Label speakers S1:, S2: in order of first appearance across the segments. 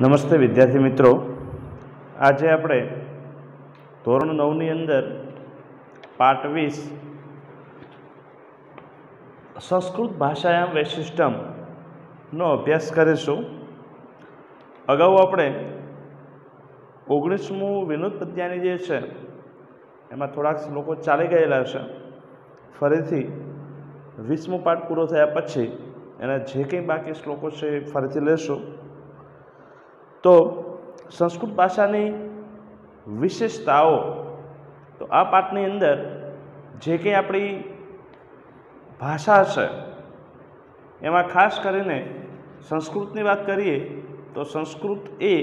S1: નમસ્તે વિદ્યાર્થી મિત્રો, આજે આપણે ધોરણ 9ની અંદર પાઠ 20 સંસ્કૃત ભાષાયામ વૈશિષ્ટમનો અભ્યાસ કરીશું. અગાઉ આપણે 19મું વિનોદ પદ્યાની જે છે એમાં થોડાક શ્લોકો ચાલી ગયેલા છે. ફરીથી 20મો પાઠ પૂરો થયા પછી એના જે કંઈ બાકી શ્લોકો છે એ ફરીથી લેશું. તો સંસ્કૃત ભાષાની વિશેષતાઓ, તો આ પાઠની અંદર જે કંઈ આપણી ભાષા છે એમાં ખાસ કરીને સંસ્કૃતની વાત કરીએ તો સંસ્કૃત એ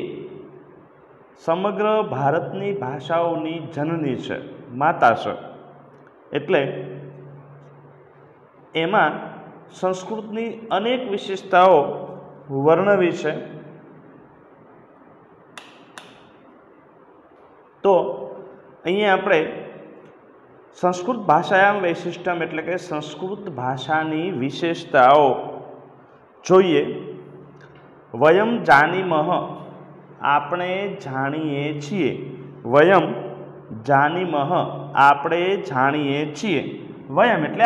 S1: સમગ્ર ભારતની ભાષાઓની જનની છે, માતા છે. એટલે એમાં સંસ્કૃતની અનેક વિશેષતાઓ વર્ણવી છે. તો અહીંયા આપણે સંસ્કૃત ભાષાયામ વૈશિષ્ટમ એટલે કે સંસ્કૃત ભાષાની વિશેષતાઓ જોઈએ. વયમ જાનીમઃ, આપણે જાણીએ છીએ. વયમ જાનીમઃ, આપણે જાણીએ છીએ. વયમ એટલે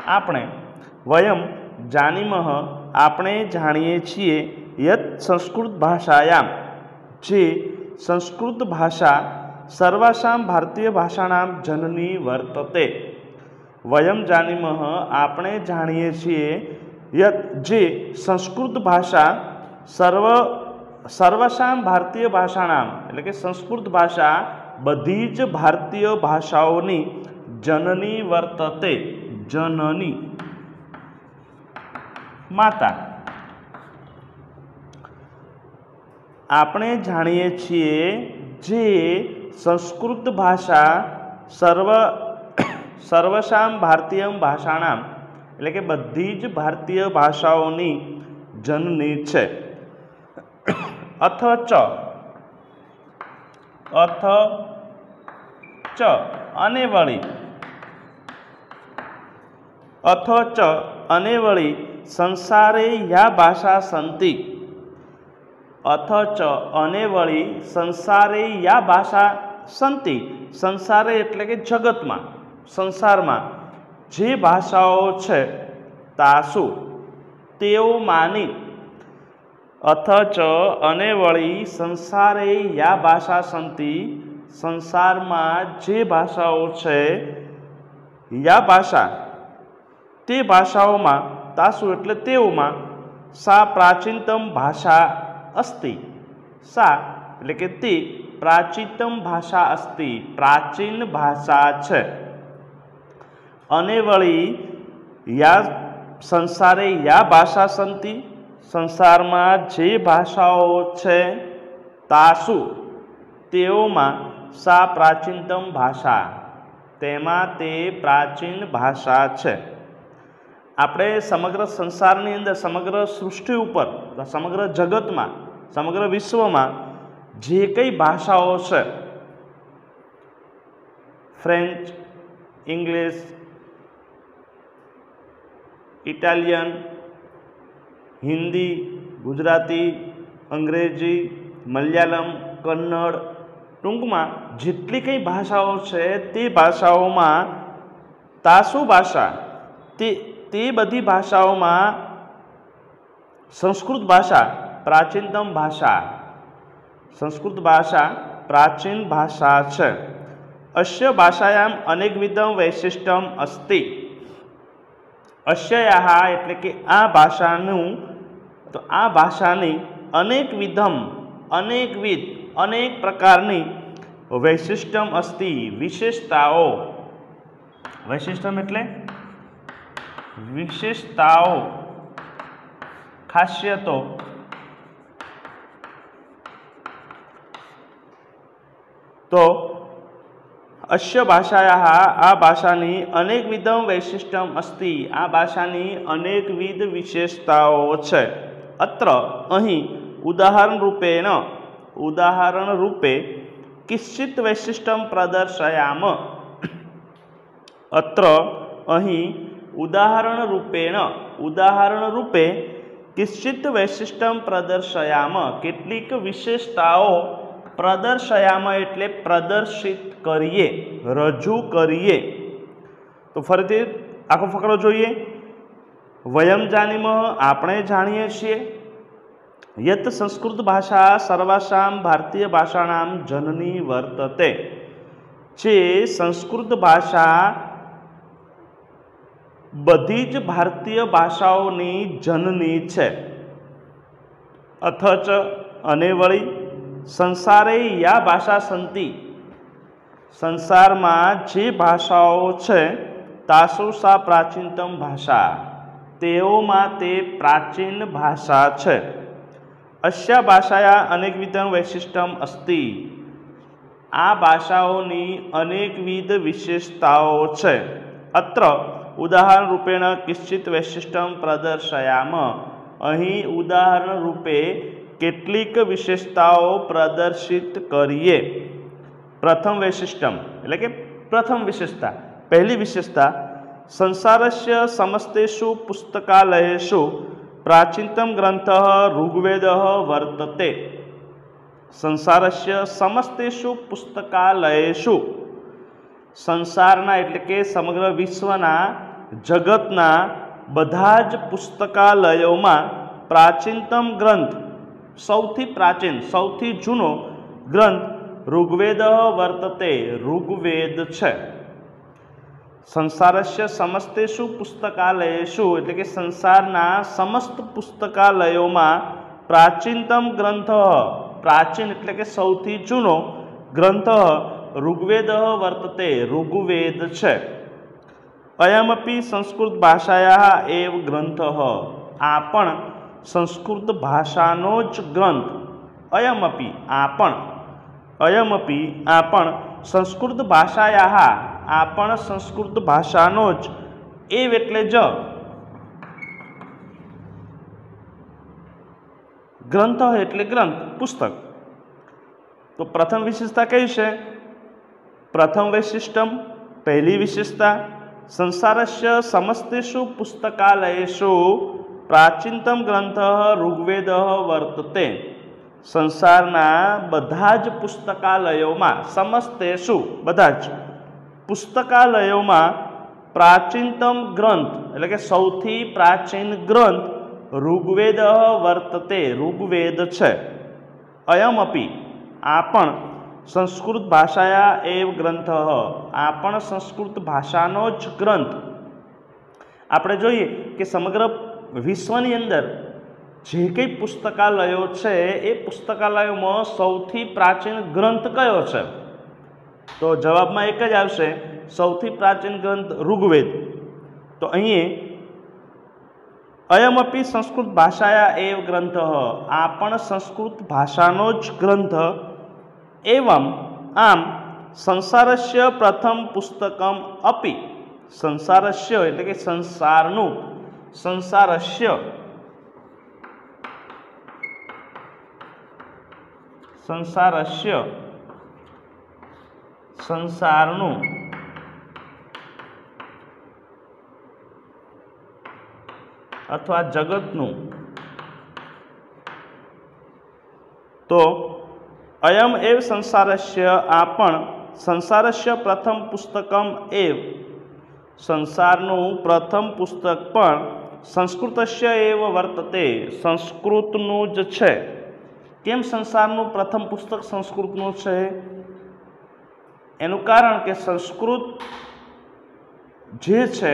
S1: આપણે વયમ જાનીમઃ, આપણે જાણીએ છીએ. યત સંસ્કૃત ભાષાયામ, જે સંસ્કૃત ભાષા સર્વાસામ ભારતીય ભાષાણામ જનની વર્તતે. વયમ જાનીમઃ, આપણે જાણીએ છીએ. યત, જે સંસ્કૃત ભાષા સર્વાસામ ભારતીય ભાષાણામ એટલે કે સંસ્કૃત ભાષા બધી જ ભારતીય ભાષાઓની જનની વર્તતે, જનની માતા. આપણે જાણીએ છીએ જે સંસ્કૃત ભાષા સર્વસામ ભારતીય ભાષાણામ એટલે કે બધી જ ભારતીય ભાષાઓની જનની છે. અથ ચ અને વળી, અથ ચ અને વળી સંસારે યા ભાષા સંતિ. અથ ચ અને વળી સંસારે યા ભાષા સંતિ, સંસારે એટલે કે જગતમાં, સંસારમાં જે ભાષાઓ છે તાસુ, તેઓ માની. અથ ચ અને વળી સંસારે યા ભાષા સંતિ, સંસારમાં જે ભાષાઓ છે યા ભાષા, તે ભાષાઓમાં, તાસુ એટલે તેઓમાં, સા પ્રાચીનતમ ભાષા અસ્તિ. સા એટલે કે તે પ્રાચીનતમ ભાષા અસ્તિ, પ્રાચીન ભાષા છે. અને વળી યા સંસારે યા ભાષા સંતિ, સંસારમાં જે ભાષાઓ છે તાસુ, તેઓમાં, સા પ્રાચીનતમ ભાષા, તેમાં તે પ્રાચીન ભાષા છે. આપણે સમગ્ર સંસારની અંદર, સમગ્ર સૃષ્ટિ ઉપર, સમગ્ર જગતમાં, સમગ્ર વિશ્વમાં જે કંઈ ભાષાઓ છે, French, English, Italian, Hindi, Gujarati, અંગ્રેજી, મલયાલમ, કન્નડ, ટૂંકમાં જેટલી કંઈ ભાષાઓ છે તે ભાષાઓમાં તાસુ ભાષા, તે બધી ભાષાઓમાં સંસ્કૃત ભાષા પ્રાચીનતમ ભાષા, સંસ્કૃત ભાષા પ્રાચીન ભાષા છે. અસ્ય ભાષાયામ અનેકવિધમ વૈશિષ્ટ્યમ અસ્તિ. અસ્યાહ એટલે કે આ ભાષાનું, તો આ ભાષાની અનેકવિધમ, અનેકવિધ, અનેક પ્રકારની વૈશિષ્ટ્યમ અસ્તિ, વિશેષતાઓ. વૈશિષ્ટ્યમ એટલે વિશેષતાઓ, ખાસિયતો. તો અસ્ય ભાષાયા, આ ભાષાની અનેકવિધમ વૈશિષ્ટ્યમ અસ્તિ, આ ભાષાની અનેકવિધ વિશેષતાઓ છે. અત્ર અહીં ઉદાહરણ રૂપે કિશ્ચિત વૈશિષ્ટ્યમ પ્રદર્શયામ. અત્ર અહીં उदाहरण रूपे किश्चित वैशिष्ट्यम प्रदर्शयाम કેટલીક વિશેષતાઓ પ્રદર્શયામ એટલે પ્રદર્શિત કરીએ, રજૂ કરીએ। તો ફરીથી આખો ફકરો જોઈએ। વયમ જાનીમઃ આપણે જાણીએ છીએ। यत् संस्कृत भाषा सर्वासां भारतीय भाषाणां जननी वर्तते जे संस्कृत भाषा बधी ज भारतीय भाषाओनी जननी छे। अथ च अने वळी संसारे या भाषा संति संसार में जे भाषाओं छे तासु सा प्राचीनतम भाषा तेओमां ते प्राचीन भाषा छे। अस्या भाषाया अनेकविध वैशिष्ट्यम अस्ति आ भाषाओनी अनेकविध विशेषताओ छे। अत्र उदाहरण रूपेण किश्चित वैशिष्ट्यम प्रदर्शयाम अहीं उदाहरण रूपे केटलीक विशेषताओ प्रदर्शित करीए। प्रथम वैशिष्ट्यम एटले के प्रथम विशेषता पहली विशेषता संसारस्य समस्तेषु पुस्तकालयेषु प्राचीनतम ग्रंथः ऋग्वेदः वर्तते। संसारस्य समस्तेषु पुस्तकालयेषु संसारना एटले के समग्र विश्वना जगतना बधाज पुस्तकालयोमां प्राचीनतम ग्रंथ सौथी प्राचीन सौथी जूनो ग्रंथ ऋग्वेदः वर्तते ऋग्वेद छे। संसारस्य समस्तेषु पुस्तकालयेषु एटले के संसारना समस्त पुस्तकालयोमां प्राचीनतम ग्रंथ प्राचीन एटले के सौथी जूनो ग्रंथ ऋग्वेदः वर्तते ऋग्वेद छे। अयमपि संस्कृत भाषायाः एव ग्रंथः आ पण संस्कृत भाषानो ज ग्रंथ। अयमपि आ पण संस्कृत भाषायाः आ पण संस्कृत भाषानो ज एव एटले ज ग्रंथ एटले ग्रंथ पुस्तक। तो प्रथम विशेषता कई है? प्रथम वैशिष्ट्यम पहली विशेषता संसारस्य समस्तेषु पुस्तकालयेषु प्राचीनतम ग्रंथः ऋग्वेदः वर्तते। संसारना बधाज पुस्तकालयोमां समस्तेषु बधाज पुस्तकालयोमां प्राचीनतम ग्रंथ एटले के सौथी प्राचीन ग्रंथ ऋग्वेदः वर्तते ऋग्वेद छे। अयमपि आ पण संस्कृत भाषाया एव ग्रंथः आ पण संस्कृत भाषानो ज ग्रंथ। आपणे जोईए के समग्र विश्वनी अंदर जे कई पुस्तकालयो छे ए पुस्तकालयोमां सौथी प्राचीन ग्रंथ कयो छे? तो जवाब में एक ज आवशे सौथी प्राचीन ग्रंथ ऋग्वेद। तो अहीं अयमपि संस्कृत भाषाया एव ग्रंथः आ पण संस्कृत भाषानो ज ग्रंथ। एवं आम संसारस्य प्रथम पुस्तकम अपि संसारस्य एटले के संसारनु संसारस्य संसारस्य संसारनु अथवा जगतनु। तो अयम एव संसारस्य आपण संसारस्य प्रथम पुस्तकम एव संसारनु प्रथम पुस्तक पण संस्कृतस्य एव वर्तते संस्कृतनु ज छे। केम संसारनु प्रथम पुस्तक संस्कृतनु छे? एनु कारण के संस्कृत जे छे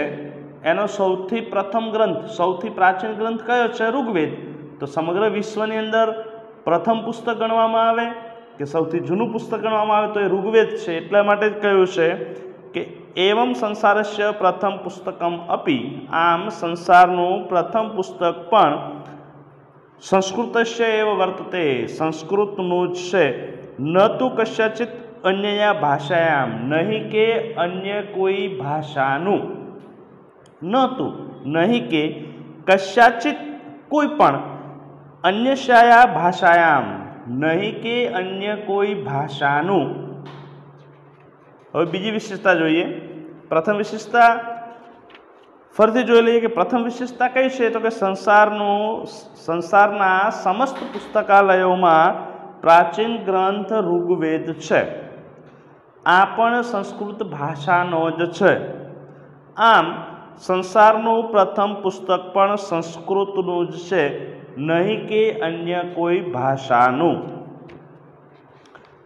S1: एनो सौथी प्रथम ग्रंथ सौथी प्राचीन ग्रंथ कयो छे? ऋग्वेद। तो समग्र विश्वनी अंदर प्रथम पुस्तक गणवामां आवे के सौथी जूनु पुस्तक गणवामां आवे तो ए ऋग्वेद छे। एटला माटे कह्युं छे के एवं संसारस्य प्रथम पुस्तकम अपि आम संसारनु प्रथम पुस्तक पण संस्कृतस्य एव वर्तते संस्कृतनु ज छे। न तो कस्याचित् अन्यया भाषायां नहीं के अन्य कोई भाषानु न तो नहीं के कस्याचित् कोई पण अन्यशाया भाषायां नहीं के अन्य कोई भाषानु। हवे बीजी विशेषता जोईए। प्रथम विशेषता ફરીથી જોઈ લઈએ કે પ્રથમ વિશેષતા કઈ છે, તો કે સંસારના સમસ્ત પુસ્તકાલયોમાં પ્રાચીન ગ્રંથ ઋગ્વેદ છે. આ પણ સંસ્કૃત ભાષાનો જ છે. આમ સંસારનું પ્રથમ પુસ્તક પણ સંસ્કૃતનું જ છે, નહીં કે અન્ય કોઈ ભાષાનું.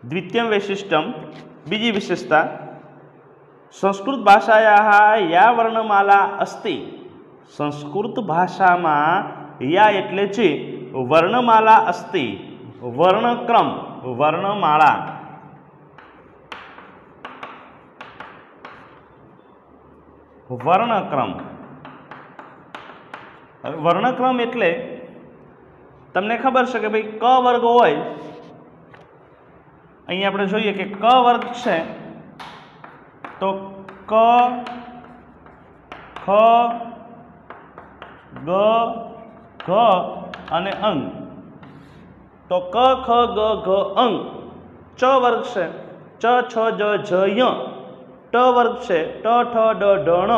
S1: દ્વિતીયं વૈશિષ્ટ્યಂ, બીજી વિશેષતા, સંસ્કૃત ભાષાયાः યા વર્ણમાલા અસ્તિ. સંસ્કૃત ભાષામાં યા એટલે છે વર્ણમાલા અસ્તિ, વર્ણક્રમ, વર્ણમાળા. વર્ણક્રમ, વર્ણક્રમ એટલે તમને ખબર છે કે ભાઈ ક વર્ગ હોય, અહીં આપણે જોઈએ કે ક વર્ગ છે તો ક, ખ, ગ, ઘ અને અંગ. તો ક, ખ, ગ, ઘ, અંગ. ચ વર્ગ છે ચ, છ, જ, ઝ, ય. ટ વર્ગ છે ટ, ઠ, ડ, ઢ, ણ.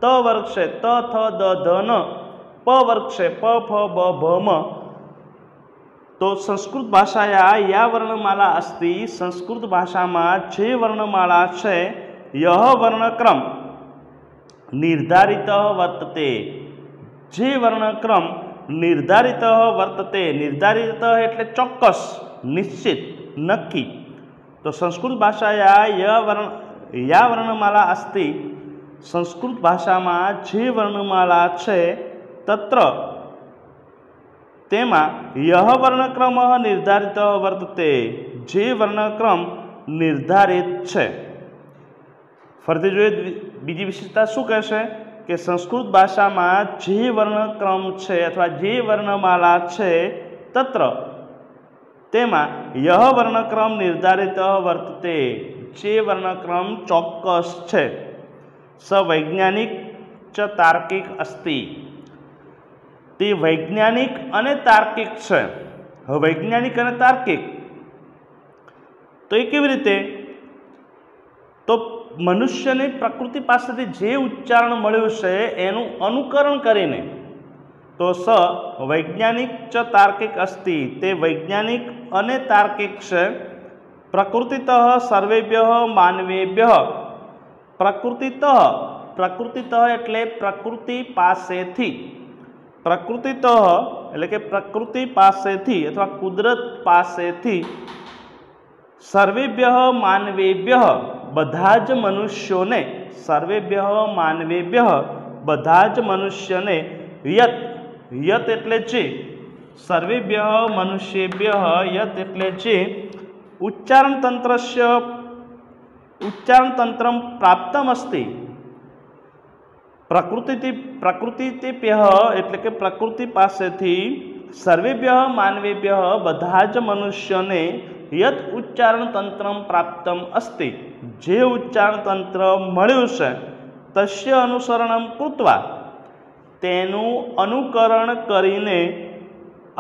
S1: ત વર્ગ છે ત, થ, દ, ધ, ન. પ વર્ગ છે પ, ફ, બ, ભ, મ. તો સંસ્કૃત ભાષાયા યા વર્ણમાલા અસ્તિ. સંસ્કૃત ભાષામાં જે વર્ણમાળા છે યહ વર્ણક્રમ નિર્ધારિત વર્તતે. જે વર્ણક્રમ નિર્ધારિત વર્તતે. નિર્ધારિત એટલે ચોક્કસ, નિશ્ચિત, નક્કી. તો સંસ્કૃત ભાષાયા યા વર્ણમાલા અસ્તિ. સંસ્કૃત ભાષામાં જે વર્ણમાળા છે તત્ર તેમાં યહ વર્ણક્રમ નિર્ધારિત વર્તતે. જે વર્ણક્રમ નિર્ધારિત છે. ફરીથી જોઈએ બીજી વિશેષતા શું કહેશે કે સંસ્કૃત ભાષામાં જે વર્ણક્રમ છે અથવા જે વર્ણમાળા છે તત્ર તેમાં યહ વર્ણક્રમ નિર્ધારિત વર્તતે. જે વર્ણક્રમ ચોક્કસ છે. સ વૈજ્ઞાનિક ચ તાર્કિક અસ્તિ. તે વૈજ્ઞાનિક અને તાર્કિક છે. હવે વૈજ્ઞાનિક અને તાર્કિક તો એ કેવી રીતે? તો મનુષ્યની પ્રકૃતિ પાસેથી જે ઉચ્ચારણ મળ્યું છે એનું અનુકરણ કરીને. તો સ વૈજ્ઞાનિક ચ તાર્કિક અસ્તિ. તે વૈજ્ઞાનિક અને તાર્કિક છે. પ્રકૃતિતઃ સર્વેભ્ય માનવેભ્ય. પ્રકૃતિતઃ, પ્રકૃતિતઃ એટલે પ્રકૃતિ પાસેથી. પ્રકૃતિતઃ એટલે કે પ્રકૃતિ પાસેથી અથવા કુદરત પાસેથી. સર્વેભ્ય માનવેભ્ય બધા જ મનુષ્યોને. સર્વેભ્ય માનવેભ્ય બધા જ મનુષ્યને. યત, યત એટલે જે. સર્વેભ્ય મનુષ્યેભ્ય યત એટલે જે. ઉચ્ચારણ તંત્રમ પ્રાપ્તમ અસ્તિ. પ્રકૃતિભ્ય એટલે કે પ્રકૃતિ પાસેથી. સર્વેભ્ય માનવેભ્ય બધા જ મનુષ્યોને. યત ઉચ્ચારણ તંત્રમ પ્રાપ્તમ અસ્તિ. જે ઉચ્ચારણ તંત્ર મળ્યું છે તસ્ય અનુસરણમ કૃત્વા. તેનું અનુકરણ કરીને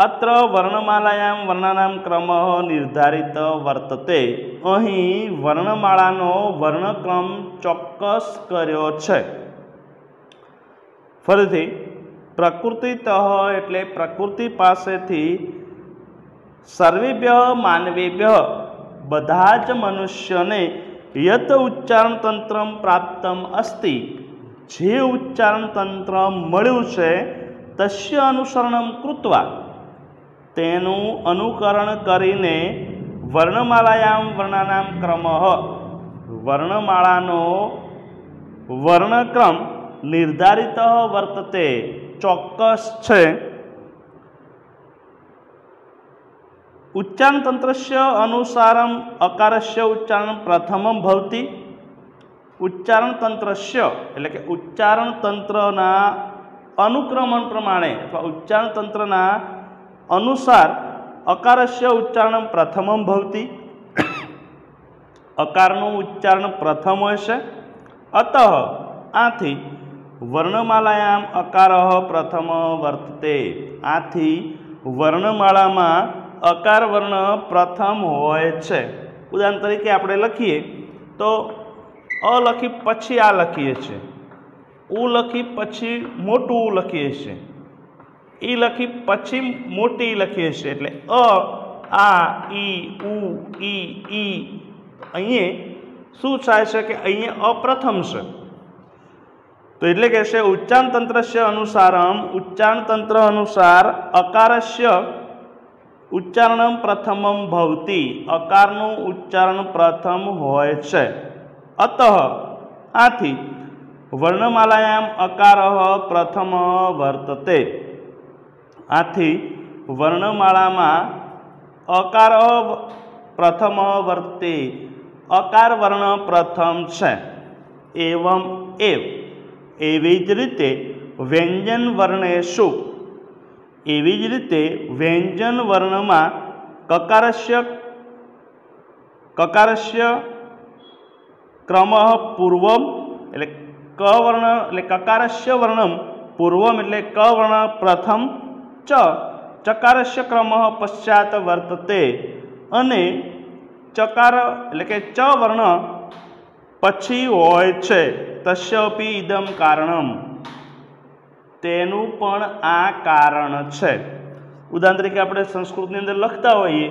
S1: અત્ર વર્ણમાલાયામ વર્ણાનામ ક્રમ નિર્ધારિત વર્તતે. અહીં વર્ણમાળાનો વર્ણક્રમ ચોક્કસ કર્યો છે. ફરીથી પ્રકૃતિતઃ એટલે પ્રકૃતિ પાસેથી. સર્વેભ્ય માનવેભ્ય બધા જ મનુષ્યને. યત ઉચ્ચારણ તંત્રમ પ્રાપ્તમ અસ્તિ. જે ઉચ્ચારણ તંત્ર મળ્યું છે તસ્ય અનુસરણમ કૃત્વા. તેનું અનુકરણ કરીને વર્ણમાલાયામ વર્ણાનામ ક્રમ. વર્ણમાળાનો વર્ણક્રમ નિર્ધારિત વર્તતે ચોક્કસ છે. ઉચ્ચારણ તંત્રસ્ય અનુસારમ અકારસ્ય ઉચ્ચારણ પ્રથમમ ભવતિ. ઉચ્ચારણ તંત્રસ્ય એટલે કે ઉચ્ચારણ તંત્રના અનુક્રમણ પ્રમાણે અથવા ઉચ્ચારણ તંત્રના અનુસાર અકારસ્ય ઉચ્ચારણ પ્રથમમ ભવતિ. અકારનું ઉચ્ચારણ પ્રથમ હોય છે. અતઃ આથી વર્ણમાલાયામ અકાર પ્રથમ વર્તતે. આથી વર્ણમાળામાં અકાર વર્ણ પ્રથમ હોય છે. ઉદાહરણ તરીકે આપણે લખીએ તો અ લખી પછી આ લખીએ છીએ. ઉ લખી પછી મોટું ઉ લખીએ છીએ, ઈ લખી પછી મોટી ઈ લખીએ છીએ, એટલે આ ઈ ઉ ઈ અહીં શું થાય છે કે અહીંયા અપ્રથમ છે, તો એટલે કે છે ઉચ્ચારણ તંત્રસ્ય અનુસારમ, ઉચ્ચારણ તંત્ર અનુસાર અકારસ્ય ઉચ્ચારણ પ્રથમમ ભવતી, અકારનું ઉચ્ચારણ પ્રથમ હોય છે. અતઃ આથી વર્ણમાલાયામ અકાર પ્રથમ વર્તતે, આથી વર્ણમાળામાં અકાર પ્રથમ વર્તે, અકાર વર્ણ પ્રથમ છે. એવમ એવી જ રીતે વ્યંજન વર્ણેષુ, એવી જ રીતે વ્યંજન વર્ણમાં કકારસ્ય ક્રમ પૂર્વમ, એટલે ક વર્ણ એટલે કકારસ્ય વર્ણમ પૂર્વમ એટલે ક વર્ણ પ્રથમ, ચકારસ્ય ક્રમ પશ્ચાત વર્તતે, અને ચકાર એટલે કે ચ વર્ણ પછી હોય છે. તસ્યપી ઇદમ કારણમ, તેનું પણ આ કારણ છે. ઉદાહરણ તરીકે આપણે સંસ્કૃતની અંદર લખતા હોઈએ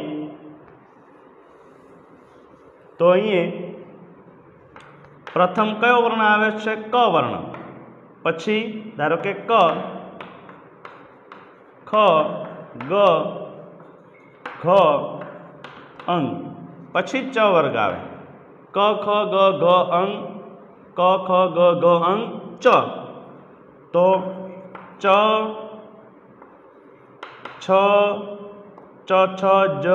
S1: તો અહીં પ્રથમ કયો વર્ણ આવે છે? ક વર્ણ. પછી ધારો કે ક, ખ, ગ, ઘ, અંગ, પછી ચ વર્ગ આવે. ક, ખ, ગ, ઘ, અંગ, ક, ખ, ગ, ઘ, અંગ, ચ. તો ચ, છ, જ,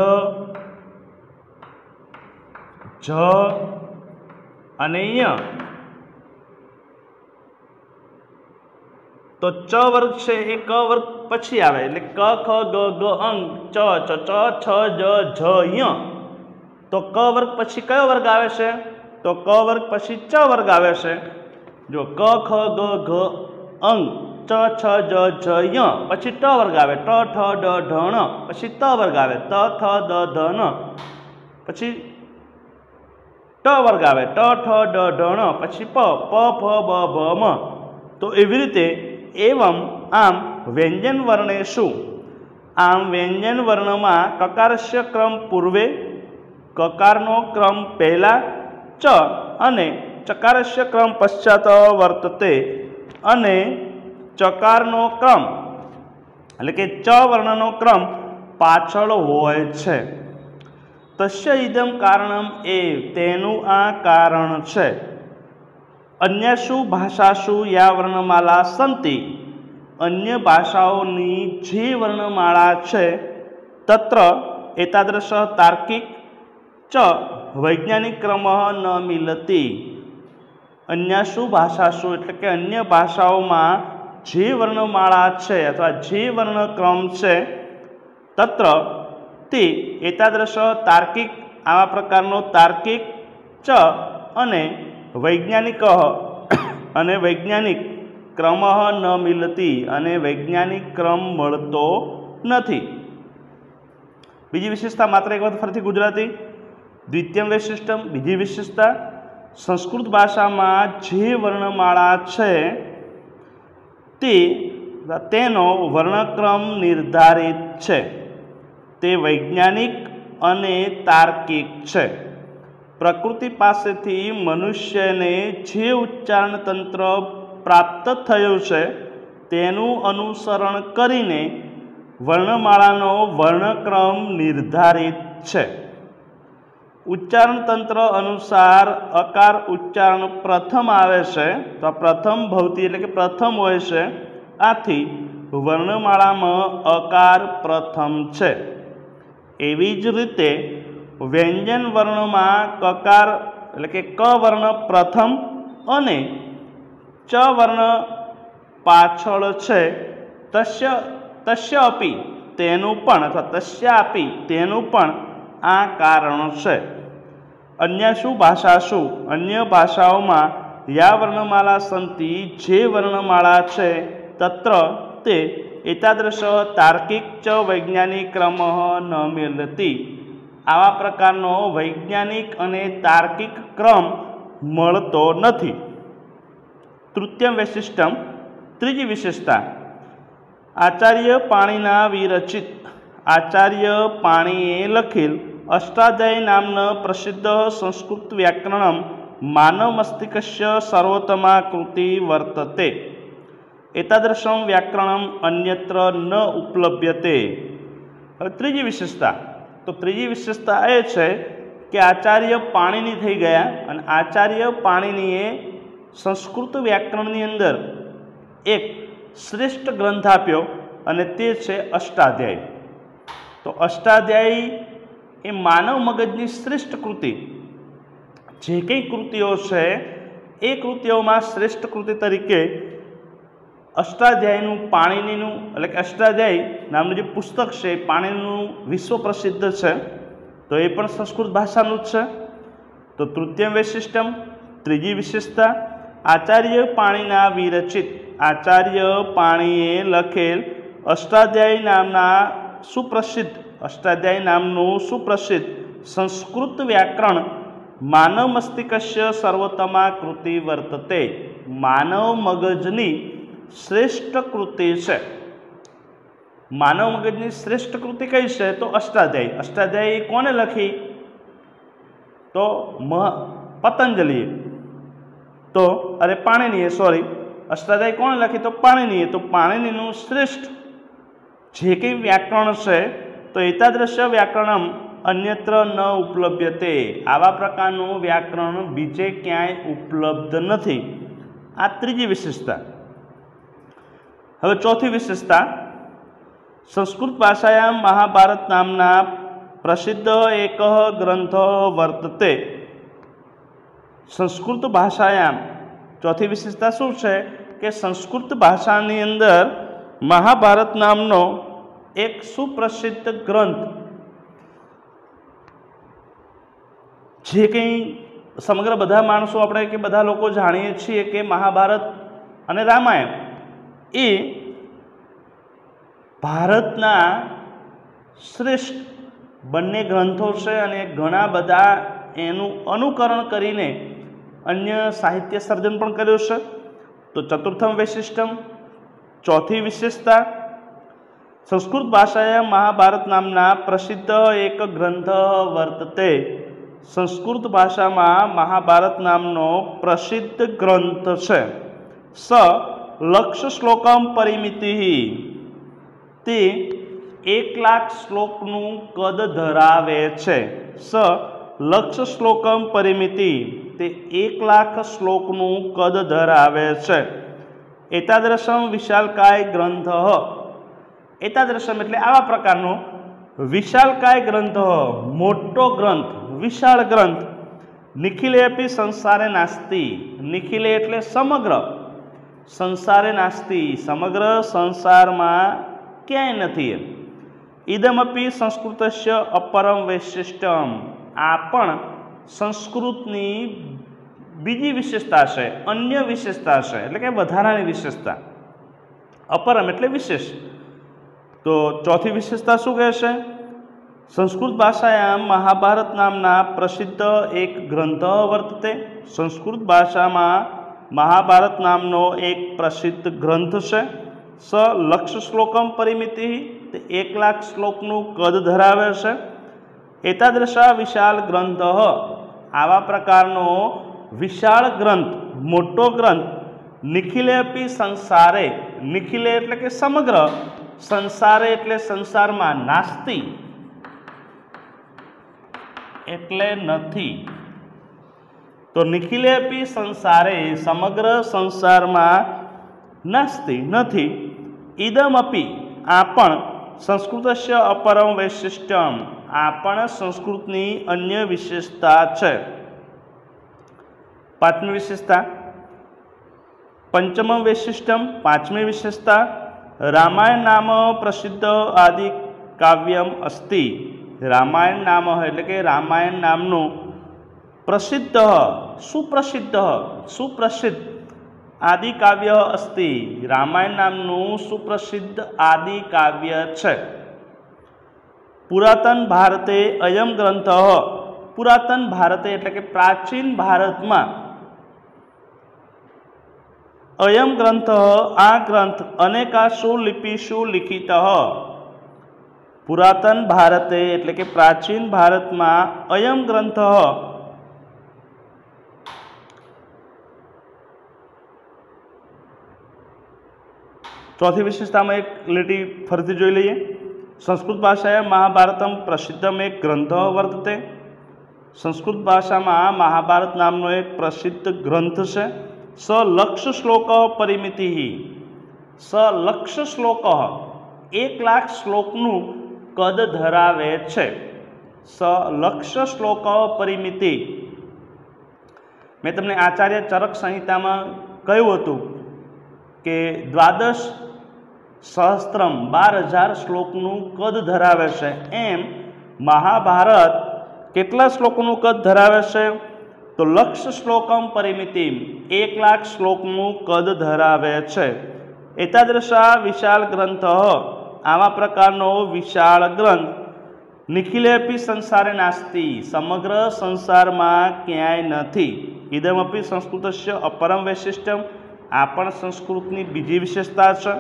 S1: અને ય. તો ચ વર્ગ છે એ ક વર્ગ પછી આવે, એટલે ક, ખ, ગ, ઘ, અંગ, ચ, છ, જ, ય. તો ક વર્ગ પછી કયો વર્ગ આવે છે? તો ક વર્ગ પછી ચ વર્ગ આવે છે. જો ક, ખ, ગ, ઘ, અંગ, ચ, જ, ય, પછી ટ વર્ગ આવે. ટ, ઠ, ડ, ઢ, ણ, પછી ત વર્ગ આવે. ત, થ, દ, ધ, ન, પછી ટ વર્ગ આવે. ટ, ઠ, ડ, ઢ, ણ, પછી પ, ફ, બ, ભ, મ. તો એવી રીતે એવમ આમ વ્યંજન વર્ણેષુ, આમ વ્યંજન વર્ણમાં કકારસ્ય ક્રમ પૂર્વે, કકારનો ક્રમ પહેલા, ચ અને ચકારસ્ય ક્રમ પશ્ચાત વર્તતે, અને ચકારનો ક્રમ એટલે કે ચ વર્ણનો ક્રમ પાછળ હોય છે. તસ્ય ઇદમ કારણમ તેનું આ કારણ છે. અન્યસુ ભાષાસુ યા વર્ણમાલા સંતિ, અન્ય ભાષાઓની જે વર્ણમાળા છે તત્ર એતાદૃશ તાર્કિક ચ વૈજ્ઞાનિક ક્રમ ન મિલતી. અન્યસુ ભાષાસુ એટલે કે અન્ય ભાષાઓમાં જે વર્ણમાળા છે અથવા જે વર્ણક્રમ છે તત્ર તે એતાદૃશ તાર્કિક, આવા પ્રકારનો તાર્કિક, ચ અને વૈજ્ઞાનિક અને વૈજ્ઞાનિક ક્રમ ન મિલતી, અને વૈજ્ઞાનિક ક્રમ મળતો નથી. બીજી વિશેષતા માત્ર એક વખત ફરીથી ગુજરાતી. દ્વિતીયમ વૈશિષ્ટ્યમ, બીજી વિશેષતા, સંસ્કૃત ભાષામાં જે વર્ણમાળા છે તેનો વર્ણક્રમ નિર્ધારિત છે, તે વૈજ્ઞાનિક અને તાર્કિક છે. પ્રકૃતિ પાસેથી મનુષ્યને જે ઉચ્ચારણ તંત્ર પ્રાપ્ત થયું છે તેનું અનુસરણ કરીને વર્ણમાળાનો વર્ણક્રમ નિર્ધારિત છે. ઉચ્ચારણ તંત્ર અનુસાર અકાર ઉચ્ચારણ પ્રથમ આવે છે, તો પ્રથમ ભવતી એટલે કે પ્રથમ હોય છે. આથી વર્ણમાળામાં અકાર પ્રથમ છે. એવી જ રીતે વ્યંજન વર્ણમાં કકાર એટલે કે ક વર્ણ પ્રથમ અને ચ વર્ણ પાછળ છે. તસ્યાપી તેનું પણ અથવા તસ્યાપી તેનું પણ આ કારણ છે. અન્યસુ ભાષાસુ અન્ય ભાષાઓમાં યા વર્ણમાલા સંતિ જે વર્ણમાળા છે તત્ર તે એતાદૃશ તાર્કિક ચ વૈજ્ઞાનિક ક્રમ ન મિલતી, આવા પ્રકારનો વૈજ્ઞાનિક અને તાર્કિક ક્રમ મળતો નથી. तृतीय वैशिष्ट्यम त्रीजी विशेषता आचार्य पाणिना विरचित आचार्य पाणिये लखेल अष्टाध्यायी नामन प्रसिद्ध संस्कृत व्याकरण मानव मस्तिष्कस्य सर्वोत्तमा कृति वर्तते एतादृशं व्याकरणम अन्यत्र न उपलभ्यते। હવે ત્રીજી વિશેષતા તો ત્રીજી વિશેષતા એ છે કે આચાર્ય પાણિની થઈ ગયા અને આચાર્ય પાણિનીએ સંસ્કૃત વ્યાકરણની અંદર એક શ્રેષ્ઠ ગ્રંથ આપ્યો અને તે છે અષ્ટાધ્યાયી। તો અષ્ટાધ્યાયી એ માનવ મગજની શ્રેષ્ઠ કૃતિ જે કંઈ કૃતિઓ છે એ કૃતિઓમાં શ્રેષ્ઠ કૃતિ તરીકે અષ્ટાધ્યાયીનું પાણિનીનું એટલે કે અષ્ટાધ્યાયી નામનું જે પુસ્તક છે એ પાણિનીનું વિશ્વ પ્રસિદ્ધ છે તો એ પણ સંસ્કૃત ભાષાનું જ છે। તો તૃતીય વૈશિષ્ટ્યમ ત્રીજી વિશેષતા આચાર્ય પાણીના વિરચિત આચાર્ય પાણીએ લખેલ અષ્ટાધ્યાયી નામના સુપ્રસિદ્ધ સંસ્કૃત વ્યાકરણ માનવ મસ્તિષ્કસ્ય સર્વોત્તમા કૃતિ વર્તતે માનવ મગજની શ્રેષ્ઠ કૃતિ છે। માનવ મગજની શ્રેષ્ઠ કૃતિ કઈ છે તો અષ્ટાધ્યાયી। અષ્ટાધ્યાયી કોને લખી તો પતંજલિએ તો અરે પાણિનીએ સોરી અષ્ટાધ્યાયી કોણે લખી તો પાણિનીએ। તો પાણિનીનું શ્રેષ્ઠ જે કંઈ વ્યાકરણ છે તો એતાદૃશ્ય વ્યાકરણમ અન્યત્ર ન ઉપલભ્યતે આવા પ્રકારનું વ્યાકરણ બીજે ક્યાંય ઉપલબ્ધ નથી। આ ત્રીજી વિશેષતા। હવે ચોથી વિશેષતા સંસ્કૃત ભાષાयां महाभारत नामना प्रसिद्ध एक ग्रंथ वर्तते। संस्कृत भाषायां चौथी विशेषता शू है कि संस्कृत भाषानी अंदर महाभारत नामनो एक सुप्रसिद्ध ग्रंथ जे कई समग्र बधा माणसों आपणे के बधा लोको जाणीए छीए कि महाभारत अने रामायण ए भारतना श्रेष्ठ बंने ग्रंथों से अने घणा बधा एनु अनुकरण करीने अन्य साहित्य सर्जन पण कर्युं छे। तो चतुर्थम वैशिष्ट्यम चौथी विशेषता संस्कृत भाषायां महाभारत नामना प्रसिद्ध एक ग्रंथ वर्तते। संस्कृत भाषा में महाभारत नामनो प्रसिद्ध ग्रंथ है। स लक्ष श्लोकम परिमिति ते 1,00,000 श्लोकनु कद धरावे छे। स लक्ष श्लोकम परिमिति ते 1,00,000 श्लोकनु कद धरावे छे। एतादृशम विशालकाय ग्रंथ एतादृशम एटले आवा प्रकारनो विशालकाय ग्रंथ मोटो ग्रंथ विशाल ग्रंथ निखिलेपि संसारे नास्ति। निखिले एटले समग्र संसारे नास्ति समग्र संसार में क्यांय नथी। इदमपि संस्कृतस्य अपरम वैशिष्ट्यम आ पण संस्कृतनी बीजी विशेषता है अन्य विशेषता है एटले के वधारानी विशेषता। अपरम एटले विशेष। तो चौथी विशेषता शू कहे संस्कृत भाषायां महाभारत नामना प्रसिद्ध एक ग्रंथ वर्तते। संस्कृत भाषा में महाभारत नामनो एक प्रसिद्ध ग्रंथ है। स लक्ष श्लोकम परिमिति 1,00,000 श्लोकनु कद धरावे छे। एतादृशा विशाल ग्रंथ आवा प्रकारनो विशाल ग्रंथ मोटो ग्रंथ निखिलेपि संसारे निखिले एटले के समग्र संसारे एटले संसार में नास्ति एटले नथी। तो निखिलेपि संसारे समग्र संसार में नास्ति नथी। इदमपि आपण संस्कृतस्य अपरम वैशिष्ट्यम आपण संस्कृतनी अन्य विशेषता है। पांचमी विशेषता पंचम वैशिष्ट्यम पांचमी विशेषता रामायण नाम प्रसिद्ध आदि काव्यम अस्ति। रामायण नाम एटले के रामायण नामनु प्रसिद्ध सुप्रसिद्ध आदि काव्य अस्ति। रामायण नामनु सुप्रसिद्ध आदि काव्य छे। पुरातन भारते अयम ग्रंथ पुरातन भारते एटले के प्राचीन भारत में अयम ग्रंथ आ ग्रंथ अनेकाशु लिपिषु लिखित। पुरातन भारते एटले के प्राचीन भारत में अयम ग्रंथ चौथी विशेषता में एक लिटी फरीथी जोई लईए। संस्कृत भाषायां महाभारतम प्रसिद्धम एक ग्रंथ वर्तते। संस्कृत भाषा में महाभारत नामनो एक प्रसिद्ध ग्रंथ है। सलक्ष श्लोक परिमिति सलक्ष श्लोक 1,00,000 श्लोकनु कद धरावे छे। सलक्ष श्लोक परिमिति मैं तमने आचार्य चरक संहिता में कह्युं हतुं के 12 सहस्त्रम 12,000 श्लोकनु कद धरावे छे। एम महाभारत केटला श्लोकनु कद धरावे छे तो लक्ष श्लोकम परिमिति 1,00,000 श्लोकनु कद धरावे छे। एतादृशा विशाल ग्रंथ आवा प्रकारनो विशाल ग्रंथ निखिलेपि संसारे नास्ति समग्र संसार में क्यांय नथी। इदमपि संस्कृतस्य अपरम वैशिष्ट्यम आपण संस्कृतनी बीजी विशेषता छे।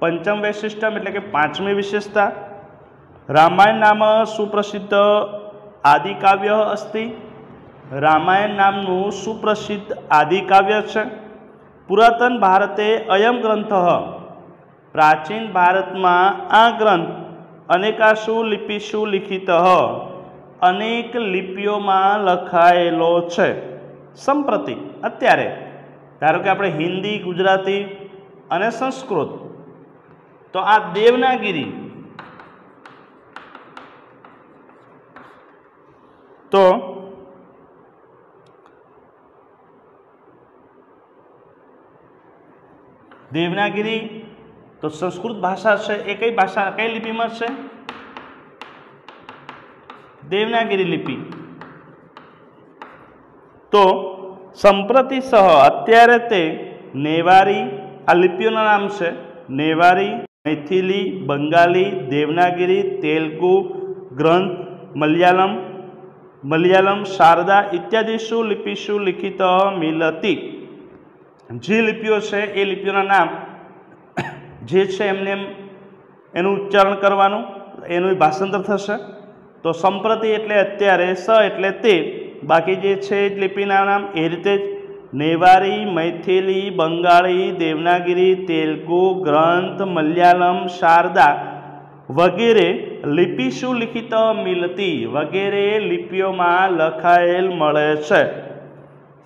S1: पंचम वैशिष्ट्यम एटले के पांचमी विशेषता रामायण नाम सुप्रसिद्ध आदिकाव्य अस्ति। रामायण नामनु सुप्रसिद्ध आदिकाव्य छे। पुरातन भारते अयम ग्रंथ प्राचीन भारत में आ ग्रंथ अनेकाशु लिपिषु लिखित अनेक लिपियों में लखायेलो छे। संप्रति अत्यारे धारो कि आपणे हिंदी गुजराती अने संस्कृत तो आ देवनागिरी तो देवनागिरी तो संस्कृत भाषा है। एक भाषा कई लिपि में है देवनागिरी लिपि। तो संप्रति सह अत्यारे ते नेवारी आ लिपिओं नाम है नेवारी मैथिली बंगाली देवनागिरी तेलुगु ग्रंथ मलयालम शारदा इत्यादिषु लिपिषु लिखित मिलती। जे लिपिओ है ए लिपिओं नाम जे छे एमने एनु उच्चारण करवानुं एनुं भाषांतर थशे। तो संप्रति एटले अत्यारे स एटले ते बाकी जे छे लिपिना नाम ए रीते नेवारी मैथिली बंगाली देवनागिरी तेलुगु ग्रंथ मलयालम शारदा वगैरे लिपिषु लिखित मिलती वगैरे लिपिओं में लखायेल मळे छे।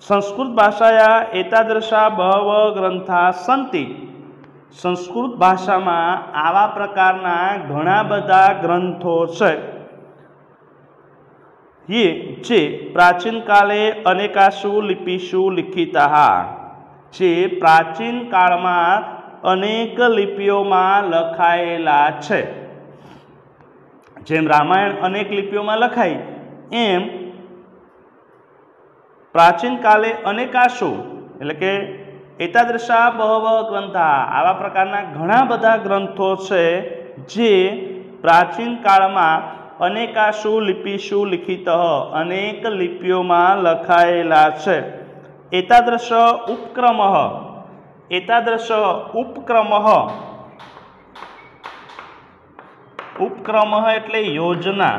S1: संस्कृत भाषाया एतादृशा बहवः ग्रंथा सन्ति। संस्कृत भाषा में आवा प्रकारना घणा बधा ग्रंथो छे ये जे प्राचीन काले अनेकाशु लिपिषु लिखिता जे प्राचीन काल में अनेक लिपिओं में लखायेला छे। जेम रामायण अनेक लिपिओं में लखाई एम प्राचीन काले अनेकाशु एटले के एतादृशा बहवः ग्रंथा आवा प्रकारना घणा बधा ग्रंथो छे जे प्राचीन काल में अनेकाशु लिपिषु लिखित अनेक लिपिओं में लखायेला छे। एतादृश उपक्रम एटले योजना।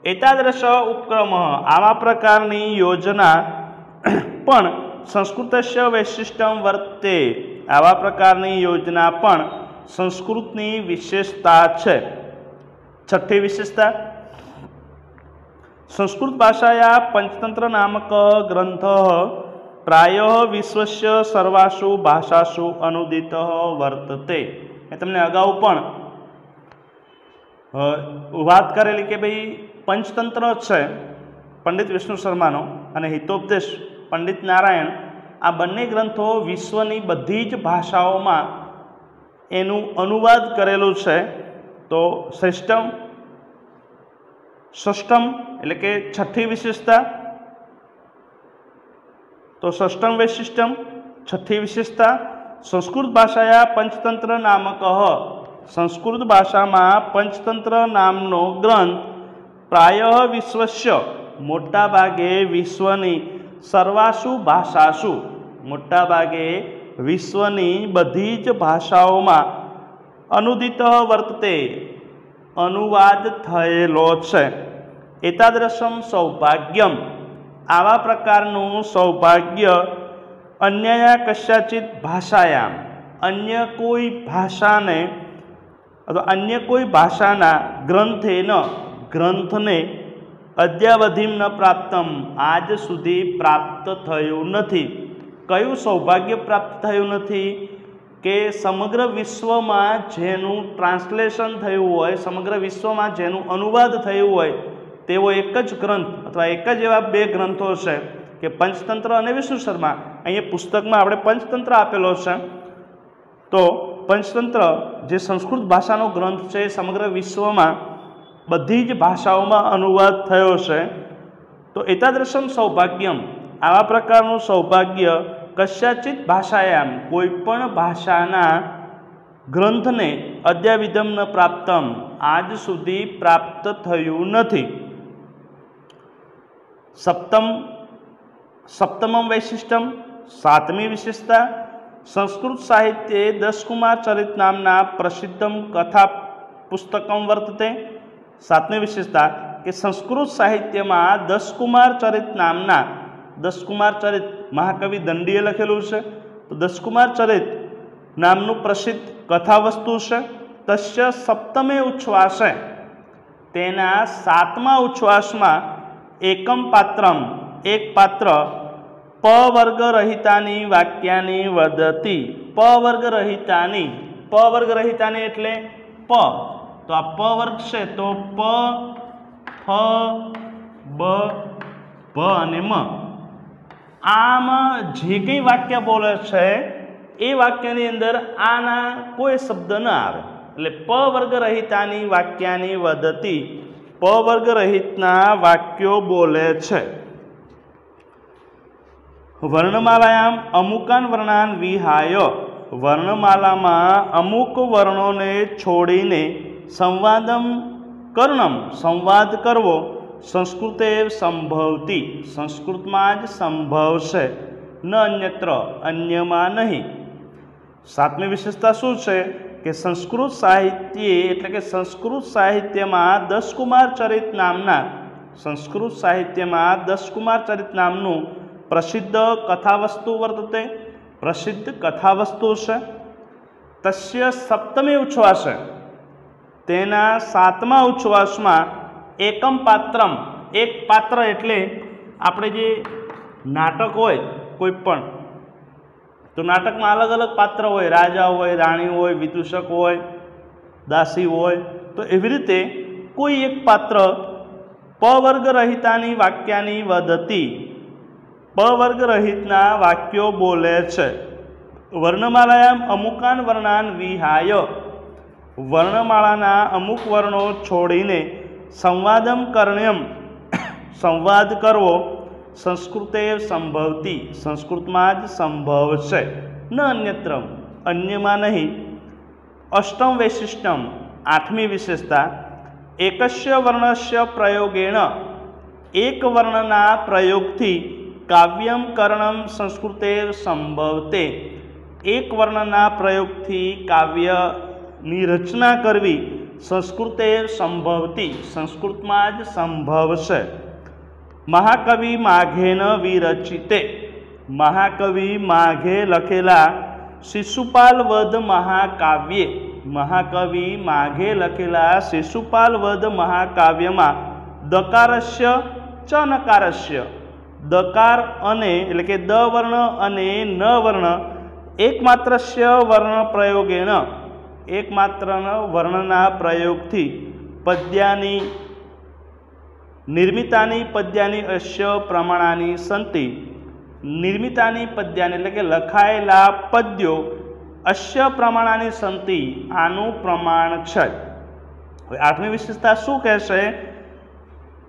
S1: एतादृश उपक्रम आवा प्रकारनी योजना पण संस्कृतस्य वैशिष्ट्यं वर्तते। आवा प्रकारनी योजना पण संस्कृतनी विशेषता छे। छठी विशेषता संस्कृत भाषाया पंचतंत्र नामक ग्रंथ प्रायः विश्वस्य सर्वासु भाषासु अनुदित वर्तते। मैं तमने अगाऊ पण बात करेली के भाई पंचतंत्र है पंडित विष्णु शर्मानो अने हितोपदेश पंडित नारायण आ बंने ग्रंथों विश्वनी बधी ज भाषाओं में एनु अनुवाद करेलू है। तो षष्टम एटले के छठी विशेषता तो षष्टम वैशिष्ट्यम छठी विशेषता संस्कृत भाषाया पंचतंत्र नामक संस्कृत भाषा में पंचतंत्र नामनो ग्रंथ प्रायः विश्वस्य मोटा भागे विश्वनी सर्वासु भाषासु मोटा भागे विश्वनी बधी ज भाषाओमां अनुदित वर्तते, अनुवाद थयेलो छे। एतादृशं सौभाग्यम, आवा प्रकारनुं सौभाग्य अन्यया कस्याचित भाषायां, अन्य कोई भाषाने अथवा अन्य कोई भाषाना ग्रंथेन, ग्रंथने अद्यावधि न प्राप्तम, आज सुधी प्राप्त थयुं नथी। कयुं सौभाग्य प्राप्त थयुं नथी? के समग्र विश्व में जेनु ट्रांसलेशन थयुं होय, समग्र विश्व में जेनु अनुवाद थयुं होय तेवो एक ज ग्रंथ अथवा एक ज एवा बे ग्रंथो छे के पंचतंत्र अने विष्णु शर्मा। अहींया पुस्तक में आपणे पंचतंत्र आपेलो छे, तो पंचतंत्र जे संस्कृत भाषानो ग्रंथ छे, समग्र विश्व में बधी ज भाषाओं में अनुवाद थयो छे। तो एतादृशं सौभाग्यम, आवा प्रकारनुं सौभाग्य कस्याचित भाषायां, कोईपण भाषाना ग्रंथने अद्याविधम न प्राप्तम, आज सुधी प्राप्त थयुं नथी। सप्तमं वैशिष्ट्यम, सातमी विशेषता, संस्कृत साहित्ये दशकुमार चरित नामना प्रसिद्धम कथा पुस्तकम वर्तते। सातमी विशेषता कि संस्कृत साहित्य में दशकुमार चरित नामना, दशकुमार चरित महाकवि दंडीए लखेलू है, तो दशकुमार चरित नामनु प्रसिद्ध कथा वस्तु है। तस्य सप्तमे उच्छ्वासे, तेना सातमा उच्छ्वास में एकम पात्रम, एक पात्र पवर्ग रहितानी वाक्यानी वदति। पवर्ग रहितानी, पवर्ग रहितानी एटले प, तो आ प वर्ग है तो प, फ, ब, भ अने म, आम जे कई वाक्य बोले छे ए वाक्यनी अंदर आना कोई शब्द न आवे, એટલે प वर्ग रहितानी वाक्यानी वदति, प वर्ग रहितना वाक्यो बोले छे। वर्णमालायां अमुकान वर्णान विहाय, वर्णमाला में अमुक वर्णों ने छोड़ीने संवादम कर्णम, संवाद करवो संस्कृतेव संभवती, संस्कृत में ज संभव है, न अन्यत्र, अन्य में नहीं। सातमी विशेषता शू है कि संस्कृत साहित्य एटले के संस्कृत साहित्य में दशकुमार चरित नामना, संस्कृत साहित्य में दशकुमार चरित नामनु प्रसिद्ध कथावस्तु वर्तते, प्रसिद्ध कथावस्तु है। तस्य सप्तमी उच्छ्वास, तेना सातमा उच्छ्वास में एकम पात्रम, एक पात्र एटले आपणे जे नाटक होय कोईपण, तो नाटक में अलग अलग पात्र होय, राजा होय, राणी होय, विदूषक होय, दासी होय, तो एवी रीते कोई एक पात्र पवर्ग रहितानी वाक्यानी वदति, पवर्ग रहितना वाक्यो बोले छे। वर्णमालायां अमुकान वर्णान विहाय, वर्णमालाना अमुक वर्णों छोड़ीने संवादम कर्ण्यम, संवाद करवो संस्कृतेव संभवती, संस्कृत में ज संभव है, न अन्यत्र, अन्य में नहीं। अष्टम वैशिष्ट्यम, आठमी विशेषता, एकस्य वर्णस्य प्रयोगेण, एक वर्णना प्रयोग थी काव्यम करणम संस्कृतेव संभवते, एक वर्णना प्रयोग थी काव्य नी रचना करवी संस्कृतेव संभवती, संस्कृत में ज संभव है। महाकवि माघेन विरचिते, महाकवि माघे लखेला शिशुपाल वध महाकाव्ये, महाकवि माघे लखेला शिशुपाल वध महाकाव्य में दकारस्य च नकारस्य, दकार अने एटले के द वर्ण अने न वर्ण एकमात्रस्य वर्ण प्रयोगेण, एकमात्र वर्णना प्रयोग थी पद्यानि निर्मितानि पद्यानि अस्य प्रमाणानि सन्ति, निर्मितानि पद्यानि एटले के लखायेला पद्यो अस्य प्रमाणानि सन्ति, आनु प्रमाण छे। आठमी विशेषता शू कहेशे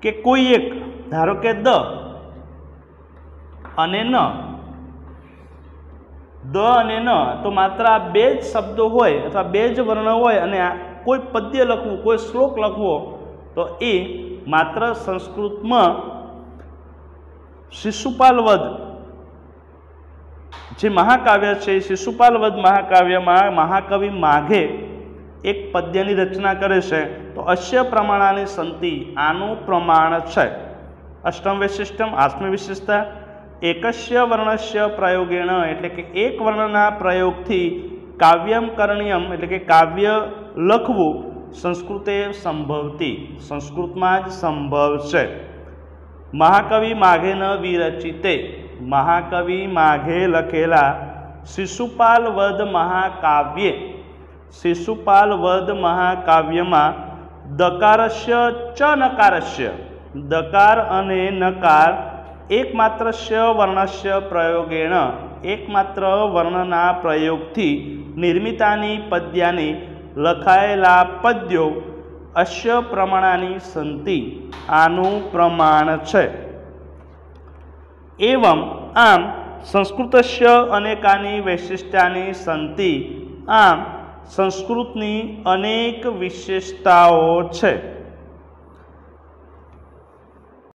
S1: कि कोई एक, धारो के द अने न, द अने न, तो मात्र आ बे ज शब्दों होय अथवा बे ज वर्ण होय अने कोई पद्य लखवू, कोई श्लोक लखवो, तो ए मात्र संस्कृत में शिशुपाल वध જે મહાકાવ્ય છે શિશુપાલવધ મહાકાવ્યમાં મહાકવિ માઘે એક પદ્યની રચના કરે છે તો અશ્ય પ્રમાણાની સંતિ આનું પ્રમાણ છે। અષ્ટમ વૈશિષ્ટ્યમ આઠમી વિશેષતા એકસ્ય વર્ણસ્ય પ્રયોગેણ એટલે કે એક વર્ણના પ્રયોગથી કાવ્યમ કરણીયમ એટલે કે કાવ્ય લખવું સંસ્કૃતે સંભવતી સંસ્કૃતમાં જ સંભવ છે। મહાકવિ માઘે ન વિરચિતે મહાકવિ માઘે લખેલા શિશુપાલવધ મહાકાવ્યે શિશુપાલવધ મહાકાવ્યમાં દકારસ્ય ચ નકારસ્ય દકાર અને નકાર એકમાત્ર શ વર્ણસ્ય પ્રયોગેણ એકમાત્ર વર્ણના પ્રયોગથી નિર્મિતાની પદ્યાની લખાયેલા પદ્યો અશ્ય પ્રમાણાની સંતિ આનું પ્રમાણ છે। એવમ આમ સંસ્કૃતસ્ય અનેકાની વૈશિષ્ટ્યાની સંતિ આમ સંસ્કૃતની અનેક વિશેષતાઓ છે।